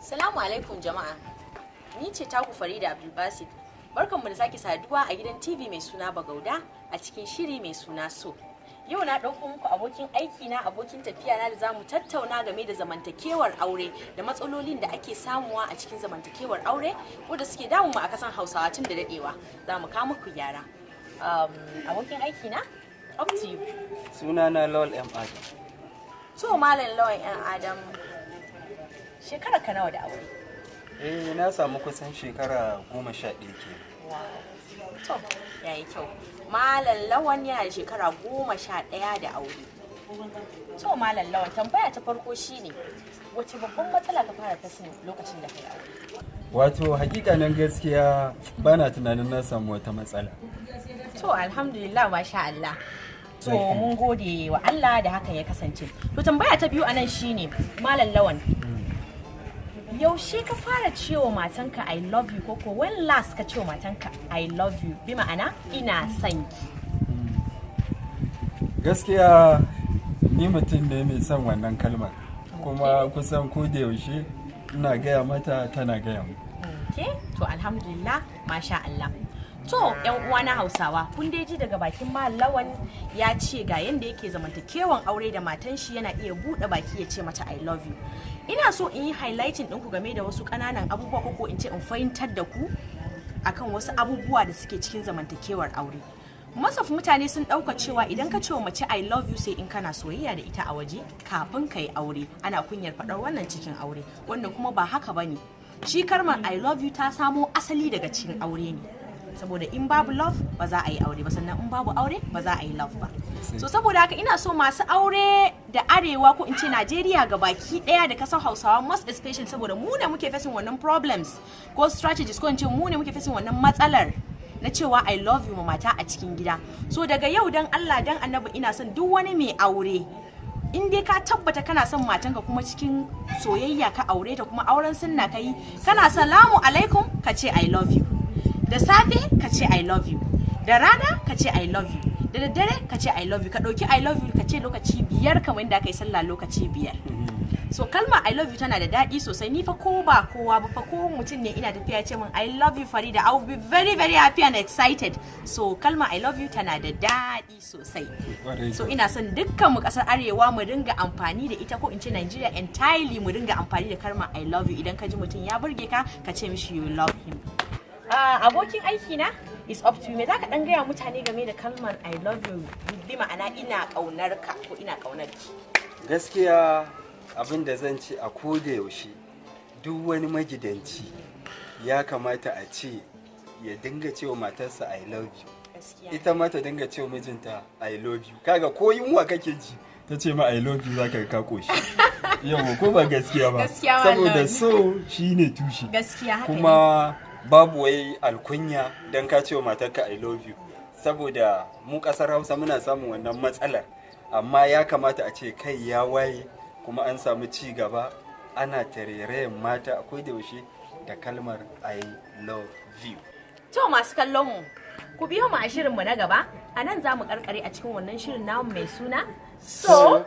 Salamu alaikum jama'a. Ni ce taku Farida Abdulbasit. Barkanmu da sake saduwa a gidan TV mai suna Bagauda a cikin shiri mai suna So. Yau na ɗauko muku abokin aiki na abokin tafiya na da zamu tattauna game da zamantakewar aure da matsalolin da ake samuwa a cikin zamantakewar aure wanda suke damu mu a kasan Hausawa tun da dadewa. Za mu kawo muku gyara. Abokin aiki na up to you. Sunana Lawal M Adam. To Malam Lawal M Adam, shekara ka nawa da aure? Na samu kusan shekara 11 ke. To, yayi kyau. Malam Lawan yana da shekara 11 da aure. To Malam Lawan, tambaya ta farko shine wace babban matsala ka fara fasin lokacin da kai aure? Wato hakikanin gaskiya bana tunanin na samu wata matsala. To alhamdulillah masha Allah. To mun gode wa Allah da hakan ya kasance. To tambaya ta biyu anan shine Malam Lawan, yaushe ka fara cewa matanka I love you koko when last ka cewa matanka I love you bi ma'ana ina son ki? Gaskiya ni mutum ne mai son wannan kalmar, kuma kusan ko da yaushe ina gaya mata tana gaya mu. Okay, to alhamdulillah masha Allah. To yan uwa na Hausawa, kun dai ji daga bakin Malam Lawan ya ce ga yanda yake zamantakewan aure da matan shi yana iya buɗe baki ya ce mata I love you. Ina so in yi highlighting ɗinku game da wasu ƙananan abubuwa ko in ce in fahimtar da ku akan wasu abubuwa da suke cikin zamantakewar aure. Masaf mutane sun ɗauka cewa idan ka ce wa mace I love you sai in kana soyayya da ita a waje kafin ka yi aure, ana kunyar faɗar wannan cikin aure, wanda kuma ba haka bane. Shi kalmar I love you ta samo asali daga cikin aure ne. Saboda in babu love ba za a yi aure ba, sannan in babu aure ba za a yi love ba. So saboda haka ina so masu aure da arewa ko in ce Najeriya ga baki daya da kasar Hausawa most especially saboda mu ne muke facing wannan problems ko strategies ko in ce mu ne muke facing wannan matsalar na cewa I love you ma mata a cikin gida. So daga yau dan Allah dan Annabi ina son duk wani mai aure, in dai ka tabbata kana son matanka kuma cikin soyayya ka aure ta kuma auren sunna kai, kana salamu alaikum ka ce I love you. Da safe ka ce I love you, da rana ka ce I love you, da daddare ka ce I love you, ka ɗauki I love you ka ce lokaci 5 kamar yadda aka yi sallah lokaci 5. So kalmar I love you tana da daɗi sosai. Ni fa ko ba kowa ba fa ko mutum ne ina tafiya ce min I love you Farida, I will be very very happy and excited. So kalmar I love you tana da daɗi sosai. So ina son dukkan mu ƙasar arewa mu dinga amfani da ita, ko in ce Nigeria entirely mu dinga amfani da kalmar I love you. Idan ka ji mutum ya burge ka ka ce mishi you love him. Abokin aiki na is up to you. Me zaka dan gaya mutane game da kalmar I love you bi ma'ana ina kaunar ka ko ina kaunar ki? Gaskiya abin da zan ce a koda yaushe duk wani magidanci ya kamata a ce ya dinga cewa matarsa I love you. Ita ma ta dinga cewa mijinta I love you. Kaga ko yunwa kake ji ta ce ma I love you zaka ka koshi. Yawa ko ba gaskiya ba. Saboda so shine tushe. Gaskiya haka. Kuma babu wai alkunya don ka cewa matarka I love you, saboda mu kasar Hausa muna samun wannan matsalar, amma ya kamata a ce kai ya waye kuma an samu ci gaba, ana tarerayen mata akwai da yaushe da kalmar I love you. To masu kallon mu, ku biyo mu a shirinmu na gaba, a nan za mu karkare a cikin wannan shirin namu mai suna So.